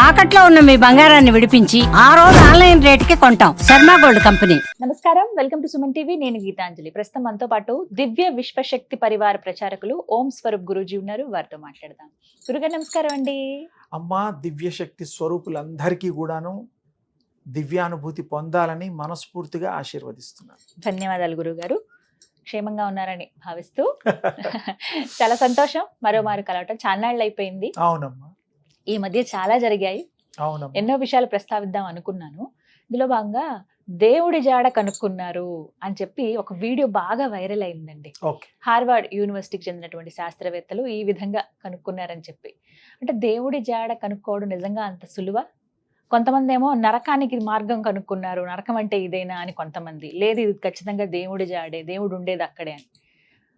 తాకట్లో ఉన్న మీ బంగారాన్ని విడిపించి ఆ రోజు ఆన్లైన్ రేటుకి కొంటాం. Sharma gold company. నమస్కారం, వెల్కమ్ టు సుమన్ టీవీ. నేను గీతాంజలి. ప్రస్తుతం మనతో పాటు దివ్య విశ్వశక్తి పరివార ప్రచారకులు ఓం స్వరూప్ గురూజీ ఉన్నారు. వారితో మాట్లాడదాం. గురుగారు నమస్కారం అండి. అమ్మా, దివ్యశక్తి స్వరూపులందరికీ కూడాను దివ్యానుభూతి పొందాలని మనస్ఫూర్తిగా ఆశీర్వదిస్తున్నాను. ధన్యవాదాలు గురుగారు. క్షేమంగా ఉన్నారని భావిస్తూ చాలా సంతోషం మరోమారు కలవటం. చాన్నాళ్ళు అయిపోయింది. అవునమ్మా, ఈ మధ్య చాలా జరిగాయి. అవునమ్మా. ఎన్నో విషయాలు ప్రస్తావిద్దాం అనుకున్నాను. ఇందులో భాగంగా దేవుడి జాడ కనుక్కున్నారు అని చెప్పి ఒక వీడియో బాగా వైరల్ అయిందండి. ఓకే. హార్వర్డ్ యూనివర్సిటీకి చెందినటువంటి శాస్త్రవేత్తలు ఈ విధంగా కనుక్కున్నారని చెప్పి. అంటే దేవుడి జాడ కనుక్కోవడం నిజంగా అంత సులువా? కొంతమంది ఏమో నరకానికి మార్గం కనుక్కున్నారు, నరకం అంటే ఇదేనా అని. కొంతమంది లేదు, ఇది ఖచ్చితంగా దేవుడి జాడే, దేవుడు ఉండేది అక్కడే అని.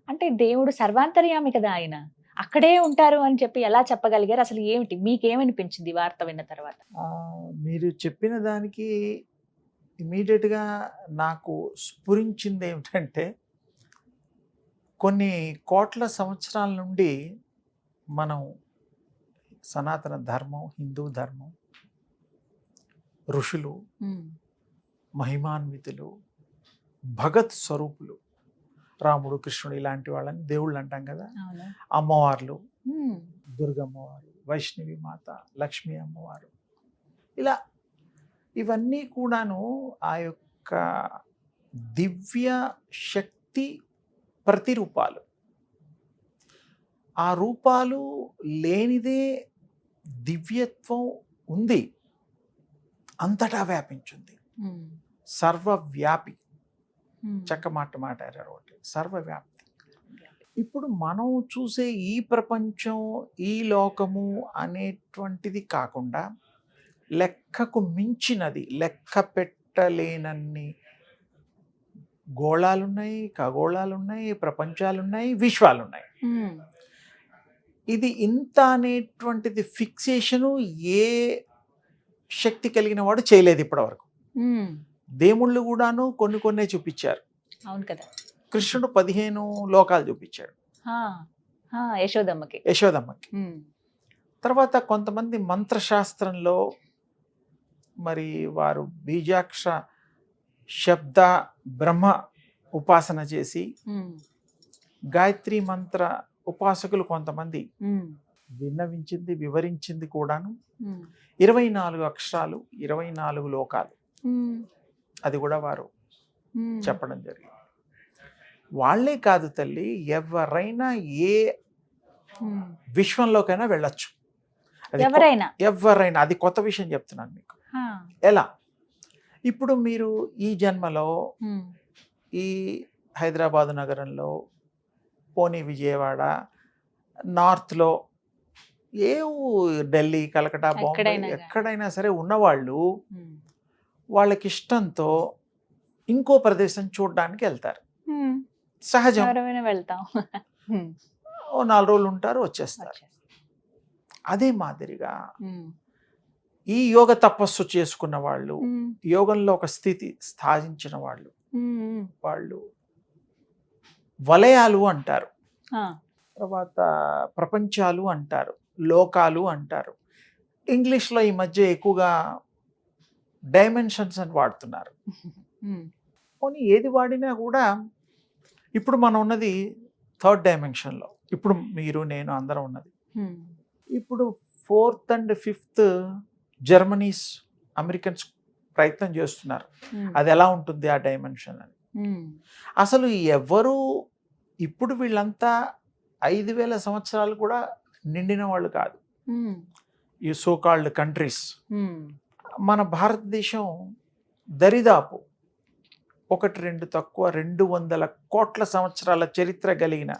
అంటే దేవుడు సర్వాంతర్యామి కదా, ఆయన అక్కడే ఉంటారు అని చెప్పి ఎలా చెప్పగలిగారు? అసలు ఏమిటి, మీకేమనిపించింది వార్త విన్న తర్వాత? మీరు చెప్పిన దానికి ఇమీడియట్గా నాకు స్ఫురించింది ఏమిటంటే, కొన్ని కోట్ల సంవత్సరాల నుండి మనం సనాతన ధర్మం, హిందూ ధర్మం, ఋషులు, మహిమాన్వితులు, భగత్ స్వరూపులు, రాముడు, కృష్ణుడు ఇలాంటి వాళ్ళని దేవుళ్ళు అంటాం కదా. అమ్మవార్లు, దుర్గమ్మవారు, వైష్ణవి మాత, లక్ష్మీ అమ్మవారు, ఇలా ఇవన్నీ కూడాను ఆ యొక్క దివ్య శక్తి ప్రతిరూపాలు. ఆ రూపాలు లేనిదే దివ్యత్వం ఉంది, అంతటా వ్యాపించింది, సర్వవ్యాపి. చక్క మాట మాట్లాడారు ఒకటి, సర్వవ్యాప్తి. ఇప్పుడు మనం చూసే ఈ ప్రపంచం, ఈ లోకము అనేటువంటిది కాకుండా లెక్కకు మించినది, లెక్క పెట్టలేనన్ని గోళాలున్నాయి, ఖగోళాలున్నాయి, ప్రపంచాలున్నాయి, విశ్వాలున్నాయి. ఇది ఇంత అనేటువంటిది ఫిక్సేషను ఏ శక్తి కలిగిన వాడు చేయలేదు ఇప్పటివరకు. దేవుళ్ళు కూడాను కొన్ని చూపించారు. అవును కదా. కృష్ణుడు 15 లోకాలు చూపించాడు యశోదమ్మకి. తర్వాత కొంతమంది మంత్రశాస్త్రంలో మరి వారు బీజాక్ష శబ్ద బ్రహ్మ ఉపాసన చేసి, గాయత్రి మంత్ర ఉపాసకులు కొంతమంది విన్నవించింది, వివరించింది కూడాను 24 అక్షరాలు, 24 లోకాలు. అది కూడా వారు చెప్పడం జరిగింది. వాళ్ళే కాదు తల్లి, ఎవరైనా ఏ విశ్వంలోకైనా వెళ్ళొచ్చు. ఎవరైనా. అది కొత్త విషయం చెప్తున్నాను మీకు. ఎలా? ఇప్పుడు మీరు ఈ జన్మలో ఈ హైదరాబాదు నగరంలో, పోనీ విజయవాడ, నార్త్లో, ఢిల్లీ, కలకటా, బాంబే, ఎక్కడైనా సరే ఉన్నవాళ్ళు వాళ్ళకి ఇష్టంతో ఇంకో ప్రదేశం చూడడానికి వెళ్తారు. సహజం. వెళ్తాం, ఓ 4 రోజులు ఉంటారు, వచ్చేస్తారు. అదే మాదిరిగా ఈ యోగ తపస్సు చేసుకున్న వాళ్ళు, యోగంలో ఒక స్థితి సాధించిన వాళ్ళు, వాళ్ళు వలయాలు అంటారు, తర్వాత ప్రపంచాలు అంటారు, లోకాలు అంటారు. ఇంగ్లీష్లో ఈ మధ్య ఎక్కువగా డైమెన్షన్స్ అని వాడుతున్నారు. పోనీ ఏది వాడినా కూడా ఇప్పుడు మనం ఉన్నది 3rd డైమెన్షన్లో. ఇప్పుడు మీరు, నేను, అందరం ఉన్నది. ఇప్పుడు 4th and 5th Germany's, Americans ప్రయత్నం చేస్తున్నారు అది ఎలా ఉంటుంది ఆ డైమెన్షన్ అని. అసలు ఎవరు ఇప్పుడు వీళ్ళంతా 5000 సంవత్సరాలు కూడా నిండిన వాళ్ళు కాదు, ఈ సో కాల్డ్ కంట్రీస్. మన భారతదేశం దరిదాపు 1-2 తక్కువ 200 కోట్ల సంవత్సరాల చరిత్ర కలిగిన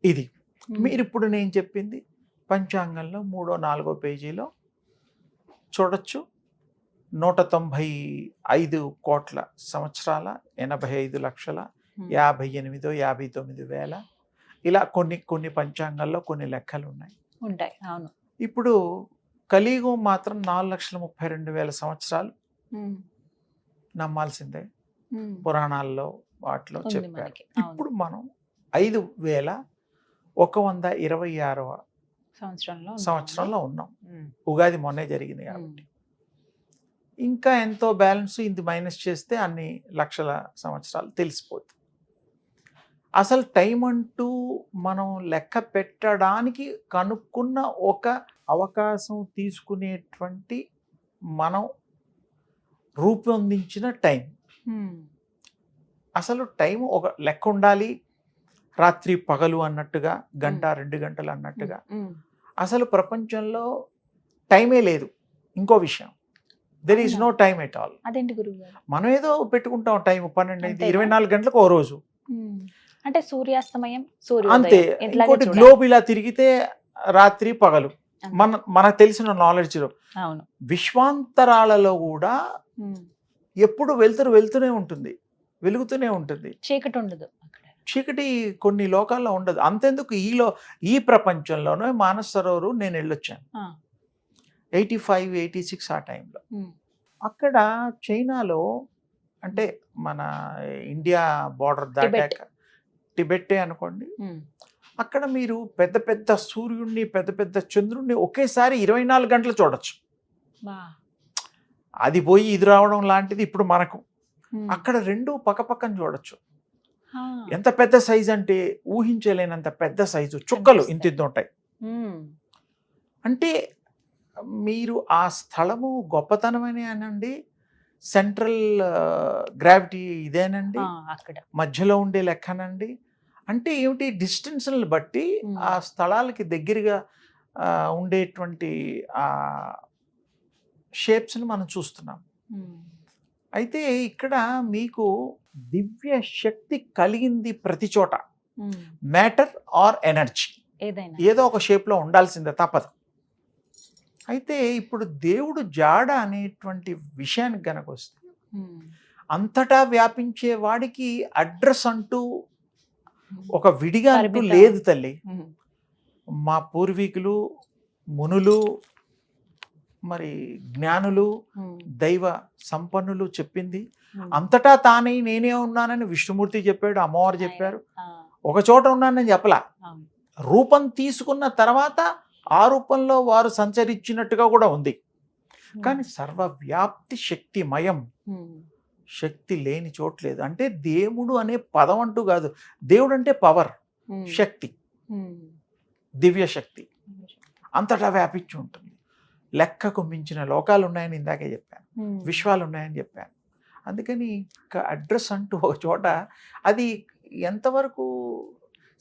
ఇది. మీరు ఇప్పుడు నేను చెప్పింది పంచాంగంలో 3వ-4వ పేజీలో చూడొచ్చు. 195 కోట్ల సంవత్సరాల 85 లక్షల 58,59,000 ఇలా కొన్ని పంచాంగాల్లో కొన్ని లెక్కలు ఉంటాయి. అవును. ఇప్పుడు కలియుగం మాత్రం 4,32,000 సంవత్సరాలు నమ్మాల్సిందే. పురాణాల్లో వాటిలో చెప్పారు. ఇప్పుడు మనం 5,126వ సంవత్సరంలో ఉన్నాం. ఉగాది మొన్నే జరిగింది కాబట్టి ఇంకా ఎంతో బ్యాలెన్స్ ఇది మైనస్ చేస్తే అన్ని లక్షల సంవత్సరాలు తెలిసిపోతుంది. అసలు టైం అంటూ మనం లెక్క పెట్టడానికి కనుక్కున్న ఒక అవకాశం తీసుకునేటువంటి మనం రూపొందించిన టైం. అసలు టైం ఒక లెక్క ఉండాలి, రాత్రి పగలు అన్నట్టుగా, గంట 2 గంటలు అన్నట్టుగా. అసలు ప్రపంచంలో టైమే లేదు. ఇంకో విషయం, there is no time at all. అదేంటి గురువు గారు? మనం ఏదో పెట్టుకుంటాం టైం 12 అయింది, 24 గంటలకు ఓ రోజు అంటే సూర్యాస్తమయం, అంతే. ఇంకోటి గ్లోబ్ ఇలా తిరిగితే రాత్రి పగలు. మనకు తెలిసిన నాలెడ్జ్లో విశ్వాంతరాలలో కూడా ఎప్పుడు వెళ్తూనే ఉంటుంది, వెలుగుతూనే ఉంటుంది, చీకటి ఉండదు. చీకటి కొన్ని లోకాల్లో ఉండదు. అంతెందుకు ఈ ప్రపంచంలోనే మానస సరోవరు నేను వెళ్ళొచ్చాను 85, 86 ఆ టైంలో. అక్కడ చైనాలో అంటే మన ఇండియా బార్డర్ దాటాక టిబెట్టే అనుకోండి, అక్కడ మీరు పెద్ద పెద్ద సూర్యుడిని, పెద్ద పెద్ద చంద్రుడిని ఒకేసారి 24 గంటలు చూడొచ్చు. అది పోయి ఇది రావడం లాంటిది ఇప్పుడు మనకు. అక్కడ రెండు పక్కపక్కన చూడొచ్చు. ఎంత పెద్ద సైజు అంటే ఊహించలేనంత పెద్ద సైజు, చుక్కలు ఇంత ఉంటాయి. అంటే మీరు ఆ స్థలము గొప్పతనమని అనండి, సెంట్రల్ గ్రావిటీ ఇదేనండి, మధ్యలో ఉండే లెక్కనండి. అంటే ఏమిటి, డిస్టెన్స్ని బట్టి ఆ స్థలాలకి దగ్గరగా ఉండేటువంటి ఆ షేప్స్ని మనం చూస్తున్నాం. అయితే ఇక్కడ మీకు దివ్య శక్తి కలిగింది ప్రతి చోట. మ్యాటర్ ఆర్ ఎనర్జీ ఏదో ఒక షేప్లో ఉండాల్సిందే, తప్పదు. అయితే ఇప్పుడు దేవుడు జాడ అనేటువంటి విషయానికి గనక వస్తే, అంతటా వ్యాపించే వాడికి అడ్రస్ అంటూ ఒక విడిగా అంటూ లేదు తల్లి. మా పూర్వీకులు, మునులు, మరి జ్ఞానులు, దైవ సంపన్నులు చెప్పింది అంతటా తానే నేనే ఉన్నానని విష్ణుమూర్తి చెప్పాడు, అమ్మవారు చెప్పారు. ఒక చోట ఉన్నానని చెప్పలా. రూపం తీసుకున్న తర్వాత ఆ రూపంలో వారు సంచరించినట్టుగా కూడా ఉంది. కానీ సర్వవ్యాప్తి శక్తిమయం, శక్తి లేని చోట్లేదు. అంటే దేవుడు అనే పదం అంటూ కాదు, దేవుడు అంటే పవర్, శక్తి, దివ్య శక్తి అంతటా వ్యాపించి ఉంటుంది. లెక్కకు మించిన లోకాలు ఉన్నాయని ఇందాకే చెప్పాను, విశ్వాలు ఉన్నాయని చెప్పాను. అందుకని అడ్రస్ అంటూ ఒక చోట అది ఎంతవరకు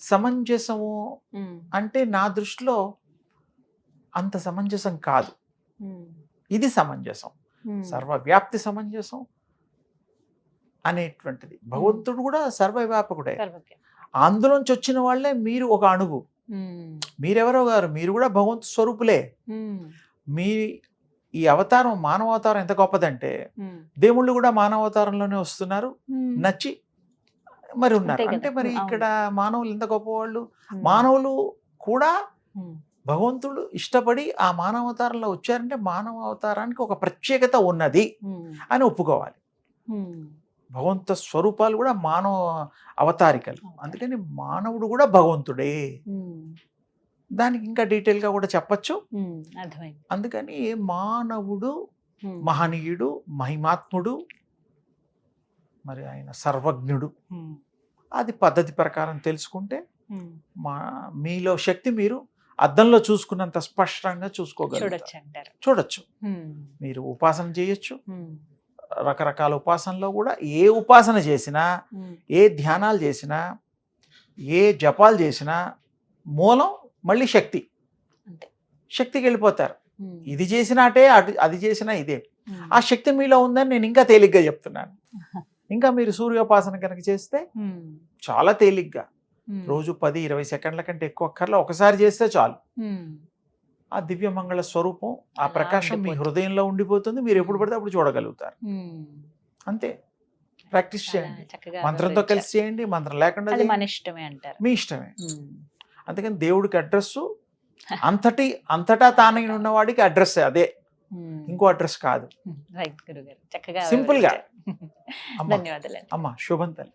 సమంజసము అంటే నా దృష్టిలో అంత సమంజసం కాదు. ఇది సమంజసం, సర్వవ్యాప్తి సమంజసం అనేటువంటిది. భగవంతుడు కూడా సర్వవ్యాపకుడే. అందులోంచి వచ్చిన వాళ్ళే మీరు ఒక అణువు. మీరెవరో గారు, మీరు కూడా భగవంతు స్వరూపులే. మీ ఈ అవతారం, మానవ అవతారం ఎంత గొప్పదంటే దేవుళ్ళు కూడా మానవ అవతారంలోనే వస్తున్నారు, నచ్చి మరి ఉన్నారు. అంటే మరి ఇక్కడ మానవులు ఎంత గొప్పవాళ్ళు. మానవులు కూడా భగవంతుడు ఇష్టపడి ఆ మానవ అవతారంలో వచ్చారంటే మానవ అవతారానికి ఒక ప్రత్యేకత ఉన్నది అని ఒప్పుకోవాలి. భగవంతు స్వరూపాలు కూడా మానవ అవతారికలు. అందుకని మానవుడు కూడా భగవంతుడే. దానికి ఇంకా డీటెయిల్గా కూడా చెప్పచ్చు. అందుకని మానవుడు మహనీయుడు, మహిమాత్ముడు, మరి ఆయన సర్వజ్ఞుడు. అది పద్ధతి ప్రకారం తెలుసుకుంటే మీలో శక్తి మీరు అద్దంలో చూసుకున్నంత స్పష్టంగా చూడొచ్చు. మీరు ఉపాసన చేయొచ్చు. రకరకాల ఉపాసనలో కూడా ఏ ఉపాసన చేసినా, ఏ ధ్యానాలు చేసినా, ఏ జపాలు చేసినా మూలం మళ్ళీ శక్తికి వెళ్ళిపోతారు. ఇది చేసినాటే అది చేసినా ఇదే. ఆ శక్తి మీలో ఉందని నేను ఇంకా తేలిగ్గా చెప్తున్నాను. ఇంకా మీరు సూర్యోపాసన కనుక చేస్తే చాలా తేలిగ్గా రోజు 10-20 సెకండ్ల కంటే ఎక్కువ అక్కర్లా, ఒకసారి చేస్తే చాలు. ఆ దివ్యమంగళ స్వరూపం, ఆ ప్రకాశం మీ హృదయంలో ఉండిపోతుంది. మీరు ఎప్పుడు పడితే అప్పుడు చూడగలుగుతారు. అంతే. ప్రాక్టీస్ చేయండి, మంత్రంతో కలిసి చేయండి, మంత్రం లేకుండా మీ ఇష్టమే. అందుకని దేవుడికి అడ్రస్ అంతటా తానైన ఉన్నవాడికి అడ్రస్ అదే, ఇంకో అడ్రస్ కాదు. సింపుల్ గా. అమ్మా శుభం తల్లి.